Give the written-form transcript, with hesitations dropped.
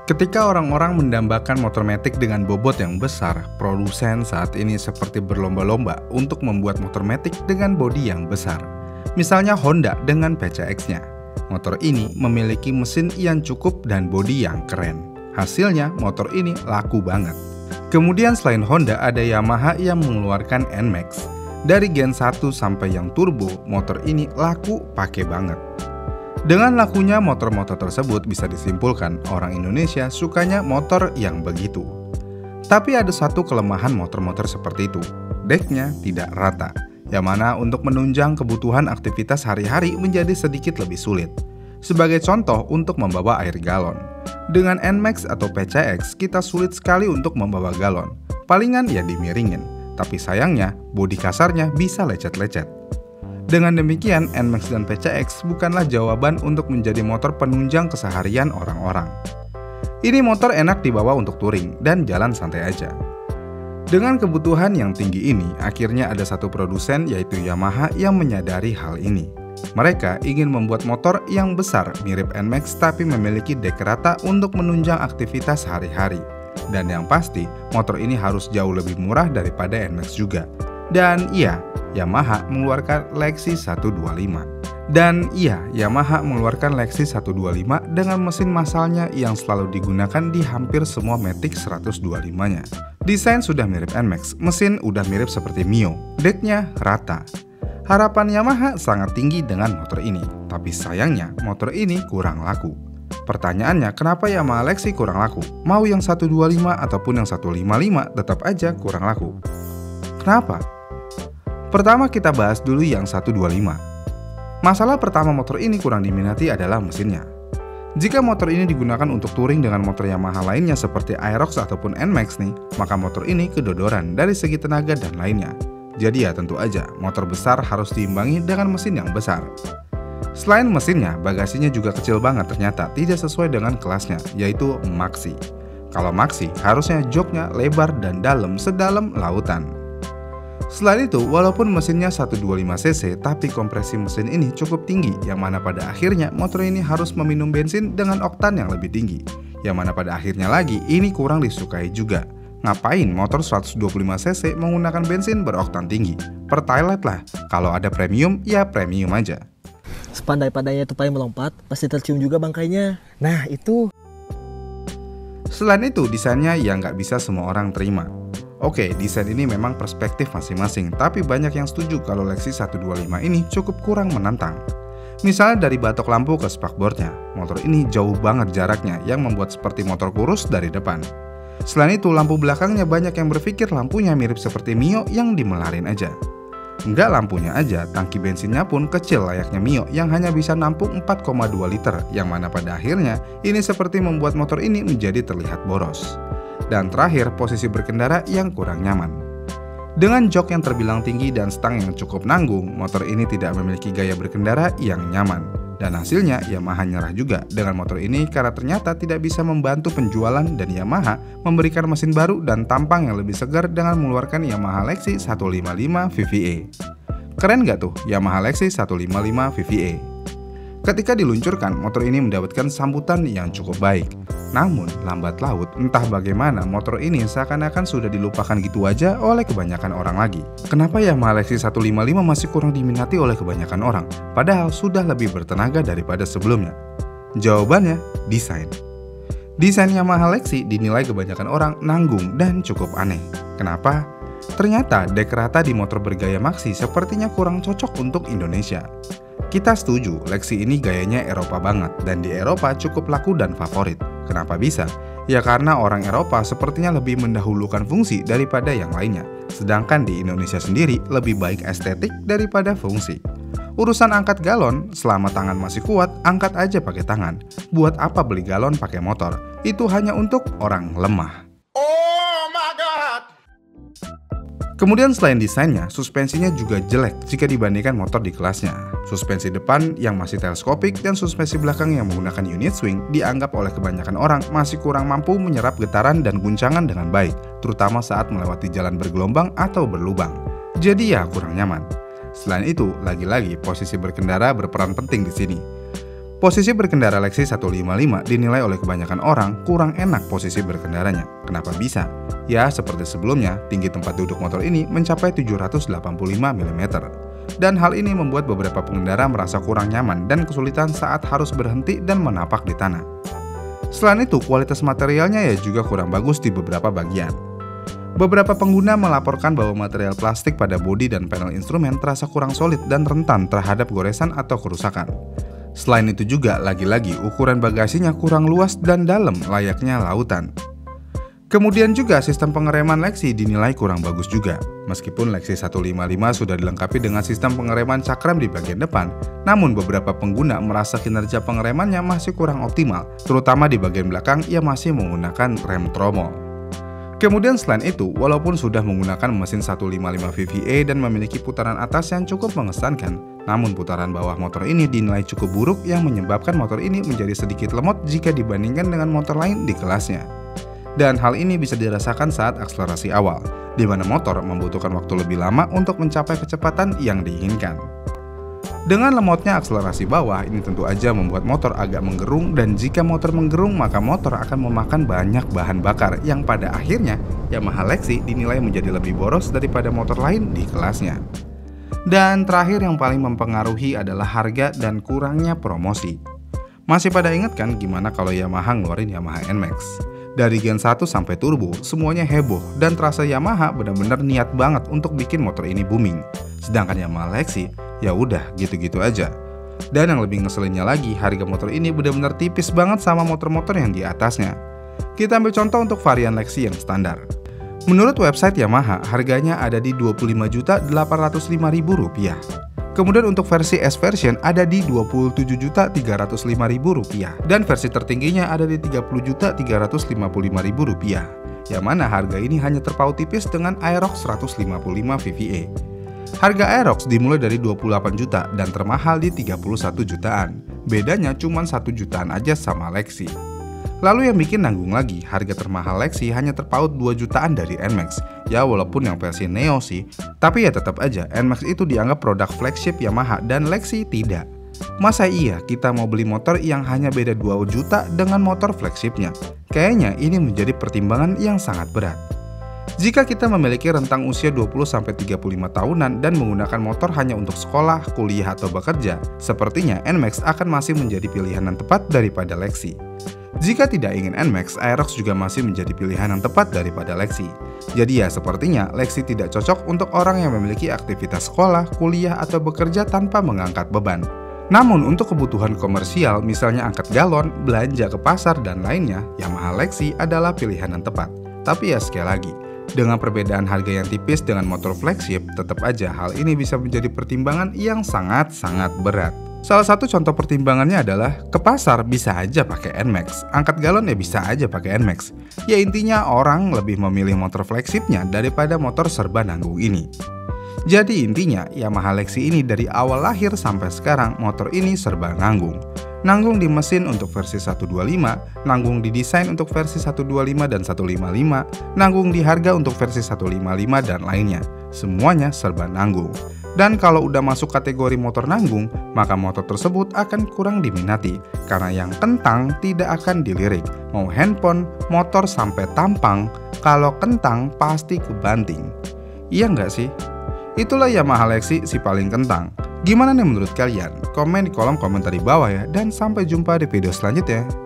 Ketika orang-orang mendambakan motor matic dengan bobot yang besar, produsen saat ini seperti berlomba-lomba untuk membuat motor matic dengan bodi yang besar. Misalnya Honda dengan PCX-nya. Motor ini memiliki mesin yang cukup dan bodi yang keren. Hasilnya, motor ini laku banget. Kemudian selain Honda, ada Yamaha yang mengeluarkan NMAX. Dari Gen 1 sampai yang turbo, motor ini laku pakai banget. Dengan lakunya motor-motor tersebut bisa disimpulkan orang Indonesia sukanya motor yang begitu. Tapi ada satu kelemahan motor-motor seperti itu, deknya tidak rata, yang mana untuk menunjang kebutuhan aktivitas hari-hari menjadi sedikit lebih sulit. Sebagai contoh untuk membawa air galon. Dengan NMAX atau PCX kita sulit sekali untuk membawa galon, palingan ya dimiringin, tapi sayangnya bodi kasarnya bisa lecet-lecet. Dengan demikian, NMAX dan PCX bukanlah jawaban untuk menjadi motor penunjang keseharian orang-orang. Ini motor enak dibawa untuk touring dan jalan santai aja. Dengan kebutuhan yang tinggi ini, akhirnya ada satu produsen yaitu Yamaha yang menyadari hal ini. Mereka ingin membuat motor yang besar mirip NMAX tapi memiliki dek rata untuk menunjang aktivitas hari-hari. Dan yang pasti, motor ini harus jauh lebih murah daripada NMAX juga. Dan iya, Yamaha mengeluarkan Lexi 125. Yamaha mengeluarkan Lexi 125 dengan mesin massalnya yang selalu digunakan di hampir semua Matic 125-nya. Desain sudah mirip NMAX, mesin udah mirip seperti Mio, deknya rata. Harapan Yamaha sangat tinggi dengan motor ini, tapi sayangnya motor ini kurang laku. Pertanyaannya, kenapa Yamaha Lexi kurang laku? Mau yang 125 ataupun yang 155 tetap aja kurang laku. Kenapa? Pertama kita bahas dulu yang 125. Masalah pertama motor ini kurang diminati adalah mesinnya. Jika motor ini digunakan untuk touring dengan motor Yamaha lainnya seperti Aerox ataupun NMAX nih, maka motor ini kedodoran dari segi tenaga dan lainnya. Jadi ya tentu aja, motor besar harus diimbangi dengan mesin yang besar. Selain mesinnya, bagasinya juga kecil banget ternyata, tidak sesuai dengan kelasnya, yaitu Maxi. Kalau Maxi, harusnya joknya lebar dan dalam sedalam lautan. Selain itu, walaupun mesinnya 125cc, tapi kompresi mesin ini cukup tinggi, yang mana pada akhirnya motor ini harus meminum bensin dengan oktan yang lebih tinggi. Yang mana pada akhirnya lagi, ini kurang disukai juga. Ngapain motor 125cc menggunakan bensin beroktan tinggi? Pertalite lah, kalau ada premium, ya premium aja. Sepandai-pandainya tupai melompat, pasti tercium juga bangkainya. Nah itu. Selain itu, desainnya yang nggak bisa semua orang terima. Oke, desain ini memang perspektif masing-masing, tapi banyak yang setuju kalau Lexi 125 ini cukup kurang menantang. Misalnya dari batok lampu ke spakbornya, motor ini jauh banget jaraknya yang membuat seperti motor kurus dari depan. Selain itu, lampu belakangnya banyak yang berpikir lampunya mirip seperti Mio yang dimelarin aja. Enggak lampunya aja, tangki bensinnya pun kecil layaknya Mio yang hanya bisa nampung 4,2 liter, yang mana pada akhirnya ini seperti membuat motor ini menjadi terlihat boros. Dan terakhir, posisi berkendara yang kurang nyaman. Dengan jok yang terbilang tinggi dan stang yang cukup nanggung, motor ini tidak memiliki gaya berkendara yang nyaman. Dan hasilnya, Yamaha nyerah juga dengan motor ini karena ternyata tidak bisa membantu penjualan dan Yamaha memberikan mesin baru dan tampang yang lebih segar dengan mengeluarkan Yamaha Lexi 155 VVA. Keren gak tuh Yamaha Lexi 155 VVA? Ketika diluncurkan, motor ini mendapatkan sambutan yang cukup baik. Namun, lambat laut, entah bagaimana motor ini seakan-akan sudah dilupakan gitu aja oleh kebanyakan orang lagi. Kenapa Yamaha Lexi 155 masih kurang diminati oleh kebanyakan orang, padahal sudah lebih bertenaga daripada sebelumnya? Jawabannya, desain. Desain Yamaha Lexi dinilai kebanyakan orang nanggung dan cukup aneh. Kenapa? Ternyata dek rata di motor bergaya Maxi sepertinya kurang cocok untuk Indonesia. Kita setuju, Lexi ini gayanya Eropa banget dan di Eropa cukup laku dan favorit. Kenapa bisa? Ya karena orang Eropa sepertinya lebih mendahulukan fungsi daripada yang lainnya. Sedangkan di Indonesia sendiri lebih baik estetik daripada fungsi. Urusan angkat galon, selama tangan masih kuat, angkat aja pakai tangan. Buat apa beli galon pakai motor? Itu hanya untuk orang lemah. Kemudian selain desainnya, suspensinya juga jelek jika dibandingkan motor di kelasnya. Suspensi depan yang masih teleskopik dan suspensi belakang yang menggunakan unit swing dianggap oleh kebanyakan orang masih kurang mampu menyerap getaran dan guncangan dengan baik, terutama saat melewati jalan bergelombang atau berlubang. Jadi ya kurang nyaman. Selain itu, lagi-lagi posisi berkendara berperan penting di sini. Posisi berkendara Lexi 155 dinilai oleh kebanyakan orang kurang enak posisi berkendaranya. Kenapa bisa? Ya, seperti sebelumnya, tinggi tempat duduk motor ini mencapai 785 mm. Dan hal ini membuat beberapa pengendara merasa kurang nyaman dan kesulitan saat harus berhenti dan menapak di tanah. Selain itu, kualitas materialnya ya juga kurang bagus di beberapa bagian. Beberapa pengguna melaporkan bahwa material plastik pada bodi dan panel instrumen terasa kurang solid dan rentan terhadap goresan atau kerusakan. Selain itu juga, lagi-lagi ukuran bagasinya kurang luas dan dalam layaknya lautan. Kemudian juga sistem pengereman Lexi dinilai kurang bagus juga. Meskipun Lexi 155 sudah dilengkapi dengan sistem pengereman cakram di bagian depan, namun beberapa pengguna merasa kinerja pengeremannya masih kurang optimal, terutama di bagian belakang yang masih menggunakan rem tromol. Kemudian selain itu, walaupun sudah menggunakan mesin 155 VVA dan memiliki putaran atas yang cukup mengesankan, namun putaran bawah motor ini dinilai cukup buruk yang menyebabkan motor ini menjadi sedikit lemot jika dibandingkan dengan motor lain di kelasnya. Dan hal ini bisa dirasakan saat akselerasi awal, di mana motor membutuhkan waktu lebih lama untuk mencapai kecepatan yang diinginkan. Dengan lemotnya akselerasi bawah, ini tentu aja membuat motor agak menggerung, dan jika motor menggerung maka motor akan memakan banyak bahan bakar yang pada akhirnya Yamaha Lexi dinilai menjadi lebih boros daripada motor lain di kelasnya. Dan terakhir yang paling mempengaruhi adalah harga dan kurangnya promosi. Masih pada ingat kan gimana kalau Yamaha ngeluarin Yamaha NMAX? Dari Gen 1 sampai Turbo, semuanya heboh dan terasa Yamaha benar-benar niat banget untuk bikin motor ini booming. Sedangkan Yamaha Lexi, ya udah gitu-gitu aja. Dan yang lebih ngeselinnya lagi, harga motor ini benar-benar tipis banget sama motor-motor yang di atasnya. Kita ambil contoh untuk varian Lexi yang standar. Menurut website Yamaha, harganya ada di Rp25.805.000. Kemudian untuk versi S version ada di Rp27.305.000 dan versi tertingginya ada di Rp30.355.000. Yang mana harga ini hanya terpaut tipis dengan Aerox 155 VVA. Harga Aerox dimulai dari 28 juta dan termahal di 31 jutaan. Bedanya cuma 1 jutaan aja sama Lexi. Lalu yang bikin nanggung lagi, harga termahal Lexi hanya terpaut 2 jutaan dari NMAX. Ya walaupun yang versi Neo sih, tapi ya tetap aja NMAX itu dianggap produk flagship Yamaha dan Lexi tidak. Masa iya kita mau beli motor yang hanya beda 2 juta dengan motor flagshipnya? Kayaknya ini menjadi pertimbangan yang sangat berat. Jika kita memiliki rentang usia 20-35 tahunan dan menggunakan motor hanya untuk sekolah, kuliah, atau bekerja, sepertinya NMAX akan masih menjadi pilihan yang tepat daripada Lexi. Jika tidak ingin NMAX, Aerox juga masih menjadi pilihan yang tepat daripada Lexi. Jadi ya sepertinya Lexi tidak cocok untuk orang yang memiliki aktivitas sekolah, kuliah, atau bekerja tanpa mengangkat beban. Namun untuk kebutuhan komersial, misalnya angkat galon, belanja ke pasar, dan lainnya, Yamaha Lexi adalah pilihan yang tepat. Tapi ya sekali lagi, dengan perbedaan harga yang tipis dengan motor flagship, tetap aja hal ini bisa menjadi pertimbangan yang sangat-sangat berat. Salah satu contoh pertimbangannya adalah ke pasar bisa aja pakai NMAX, angkat galon ya bisa aja pakai NMAX. Ya intinya orang lebih memilih motor flagshipnya daripada motor serba nanggung ini. Jadi intinya Yamaha Lexi ini dari awal lahir sampai sekarang motor ini serba nanggung. Nanggung di mesin untuk versi 125, nanggung di desain untuk versi 125 dan 155, nanggung di harga untuk versi 155 dan lainnya. Semuanya serba nanggung. Dan kalau udah masuk kategori motor nanggung, maka motor tersebut akan kurang diminati, karena yang kentang tidak akan dilirik. Mau handphone, motor sampai tampang, kalau kentang pasti kebanting. Iya nggak sih? Itulah Yamaha Lexi si paling kentang. Gimana nih menurut kalian? Komen di kolom komentar di bawah ya, dan sampai jumpa di video selanjutnya.